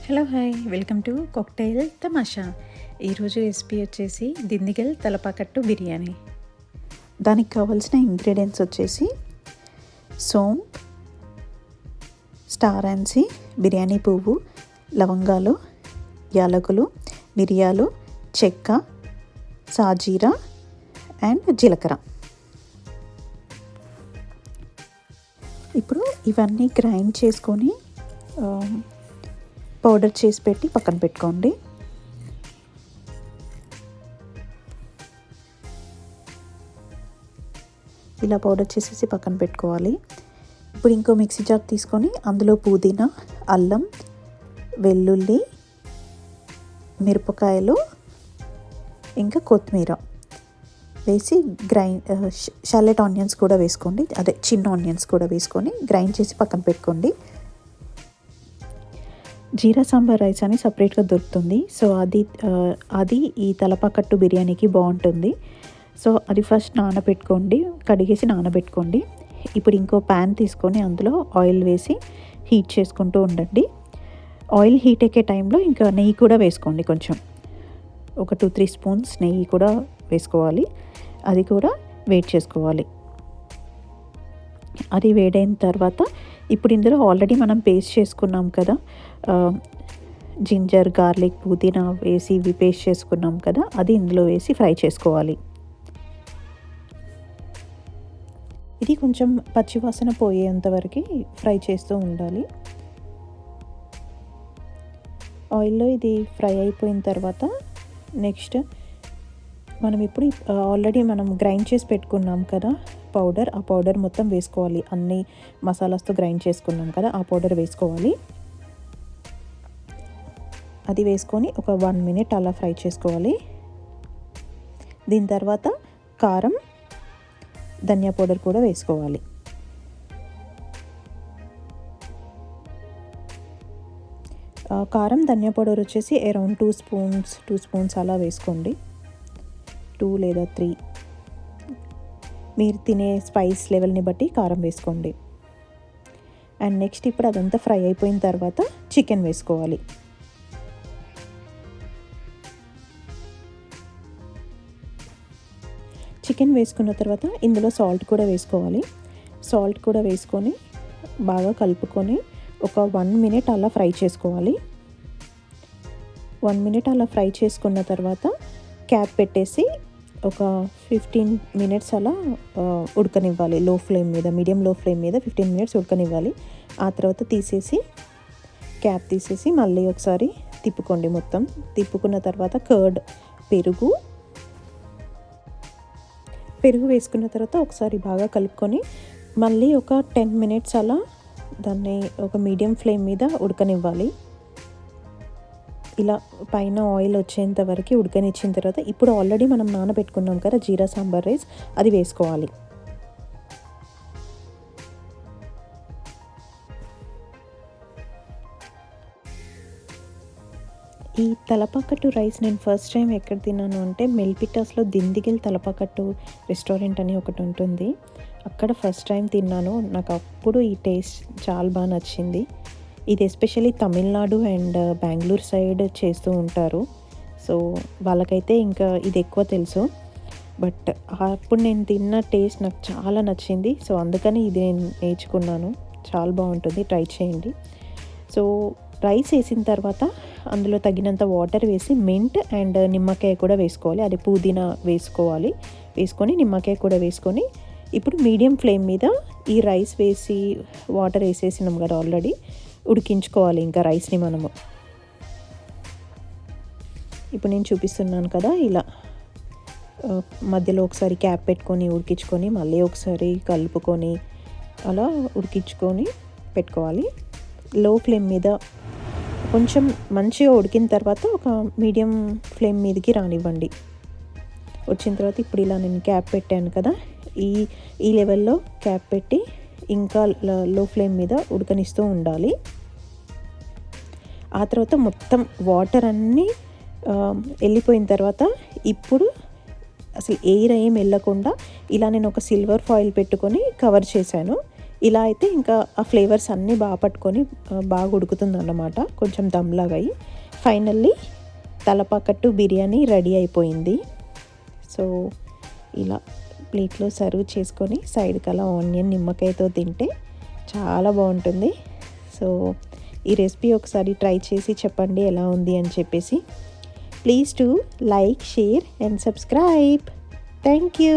Hello hi welcome to cocktail తమాషా. ఈరోజు recipe వచ్చేసి దిండిగల్ తలపాకట్టు బిర్యానీ. దానికి కావాల్సిన ఇంగ్రీడియంట్స్ వచ్చేసి సోంప్, స్టార్ ఆన్సీ, బిర్యానీ పువ్వు, లవంగాలు, యాలకులు, మిరియాలు, చెక్క, సాజీరా అండ్ జీలకర్ర. ఇప్పుడు ఇవన్నీ గ్రైండ్ చేసుకొని పౌడర్ చేసి పెట్టి పక్కన పెట్టుకోండి. ఇలా పౌడర్ చేసేసి పక్కన పెట్టుకోవాలి. ఇప్పుడు ఇంకో మిక్సీ జార్ తీసుకొని అందులో పుదీనా, అల్లం, వెల్లుల్లి, మిరపకాయలు ఇంకా కొత్తిమీర వేసి షాలెట్ ఆనియన్స్ కూడా వేసుకోండి, అదే చిన్న ఆనియన్స్ కూడా వేసుకొని గ్రైండ్ చేసి పక్కన పెట్టుకోండి. జీరా సాంబార్ రైస్ అని సపరేట్గా దొరుకుతుంది. సో అది ఈ తలపాకట్టు బిర్యానీకి బాగుంటుంది. సో అది ఫస్ట్ నానబెట్టుకోండి, కడిగేసి నానబెట్టుకోండి. ఇప్పుడు ఇంకో ప్యాన్ తీసుకొని అందులో ఆయిల్ వేసి హీట్ చేసుకుంటూ ఉండండి. ఆయిల్ హీట్ ఎక్కే టైంలో ఇంకా నెయ్యి కూడా వేసుకోండి, కొంచెం ఒక 2-3 స్పూన్స్ నెయ్యి కూడా వేసుకోవాలి. అది కూడా వేడి చేసుకోవాలి. అది వేడైన తర్వాత ఇప్పుడు ఇందులో ఆల్రెడీ మనం పేస్ట్ చేసుకున్నాం కదా, జింజర్, గార్లిక్, పుదీనా వేసి ఇవి పేస్ట్ చేసుకున్నాం కదా, అది ఇందులో వేసి ఫ్రై చేసుకోవాలి. ఇది కొంచెం పచ్చివాసన పోయేంత వరకు ఫ్రై చేస్తూ ఉండాలి. ఆయిల్లో ఇది ఫ్రై అయిపోయిన తర్వాత నెక్స్ట్ మనం ఇప్పుడు ఆల్రెడీ మనం గ్రైండ్ చేసి పెట్టుకున్నాం కదా పౌడర్, ఆ పౌడర్ మొత్తం వేసుకోవాలి. అన్ని మసాలాస్తో గ్రైండ్ చేసుకున్నాం కదా, ఆ పౌడర్ వేసుకోవాలి. అది వేసుకొని ఒక 1 minute అలా ఫ్రై చేసుకోవాలి. దీని తర్వాత కారం, ధనియా పౌడర్ కూడా వేసుకోవాలి. కారం, ధనియా పౌడర్ వచ్చేసి అరౌండ్ 2 స్పూన్స్ అలా వేసుకోండి. 2 లేదా 3, మీరు తినే స్పైస్ లెవెల్ని బట్టి కారం వేసుకోండి. అండ్ నెక్స్ట్ ఇప్పుడు అదంతా ఫ్రై అయిపోయిన తర్వాత చికెన్ వేసుకోవాలి. చికెన్ వేసుకున్న తర్వాత ఇందులో సాల్ట్ కూడా వేసుకోవాలి. సాల్ట్ కూడా వేసుకొని బాగా కలుపుకొని ఒక 1 minute అలా ఫ్రై చేసుకోవాలి. 1 minute అలా ఫ్రై చేసుకున్న తర్వాత క్యాప్ పెట్టేసి ఒక 15 minutes అలా ఉడకనివ్వాలి. మీడియం లో ఫ్లేమ్ మీద 15 minutes ఉడకనివ్వాలి. ఆ తర్వాత తీసేసి క్యాప్ తీసేసి మళ్ళీ ఒకసారి తిప్పుకోండి. మొత్తం తిప్పుకున్న తర్వాత కర్డ్, పెరుగు వేసుకున్న తర్వాత ఒకసారి బాగా కలుపుకొని మళ్ళీ ఒక 10 minutes అలా దాన్ని ఒక మీడియం ఫ్లేమ్ మీద ఉడకనివ్వాలి. ఇలా పైన ఆయిల్ వచ్చేంత వరకు ఉడకనిచ్చిన తర్వాత ఇప్పుడు ఆల్రెడీ మనం నానబెట్టుకున్నాం కదా జీరా సాంబార్ రైస్, అది వేసుకోవాలి. ఈ తలపాకట్టు రైస్ నేను ఫస్ట్ టైం ఎక్కడ తిన్నాను అంటే మెల్పిటాస్లో దిండిగల్ తలపాకట్టు రెస్టారెంట్ అని ఒకటి ఉంటుంది, అక్కడ ఫస్ట్ టైం తిన్నాను. నాకు అప్పుడు ఈ టేస్ట్ చాలా బాగా నచ్చింది. ఇది especially Tamil Nadu and Bengaluru side చేస్తూ ఉంటారు. సో వాళ్ళకైతే ఇంకా ఇది ఎక్కువ తెలుసు. బట్ అప్పుడు నేను తిన్న టేస్ట్ నాకు చాలా నచ్చింది. సో అందుకని ఇది నేను నేర్చుకున్నాను. చాలా బాగుంటుంది, ట్రై చేయండి. సో రైస్ వేసిన తర్వాత అందులో తగినంత వాటర్ వేసి మింట్ అండ్ నిమ్మకాయ కూడా వేసుకోవాలి. అది పుదీనా వేసుకోవాలి. వేసుకొని నిమ్మకాయ కూడా వేసుకొని ఇప్పుడు మీడియం ఫ్లేమ్ మీద ఈ రైస్ వేసి వాటర్ వేసేసినాం కదా ఆల్రెడీ, ఉడికించుకోవాలి ఇంకా రైస్ని మనము. ఇప్పుడు నేను చూపిస్తున్నాను కదా, ఇలా మధ్యలో ఒకసారి క్యాప్ పెట్టుకొని ఉడికించుకొని మళ్ళీ ఒకసారి కలుపుకొని అలా ఉడికించుకొని పెట్టుకోవాలి. లో ఫ్లేమ్ మీద కొంచెం మంచిగా ఉడికిన తర్వాత ఒక మీడియం ఫ్లేమ్ మీదకి రానివ్వండి. వచ్చిన తర్వాత ఇప్పుడు ఇలా నేను క్యాప్ పెట్టాను కదా, ఈ లెవెల్లో క్యాప్ పెట్టి ఇంకా లో ఫ్లేమ్ మీద ఉడకనిస్తూ ఉండాలి. ఆ తర్వాత మొత్తం వాటర్ అన్నీ వెళ్ళిపోయిన తర్వాత ఇప్పుడు అసలు ఎయిర్ ఏం వెళ్ళకుండా ఇలా నేను ఒక సిల్వర్ ఫాయిల్ పెట్టుకొని కవర్ చేశాను. ఇలా అయితే ఇంకా ఆ ఫ్లేవర్స్ అన్నీ బాగా పట్టుకొని బాగా ఉడుకుతుందన్నమాట, కొంచెం దమ్లాగా అయ్యి. ఫైనల్లీ తలపాకట్టు బిర్యానీ రెడీ అయిపోయింది. సో ఇలా ప్లేట్లో సర్వ్ చేసుకొని సైడ్కి అలా ఆనియన్ నిమ్మకాయతో తింటే చాలా బాగుంటుంది. సో ఈ రెసిపీ ఒకసారి ట్రై చేసి చెప్పండి ఎలా ఉంది అని చెప్పేసి. Please to like, share and subscribe. Thank you.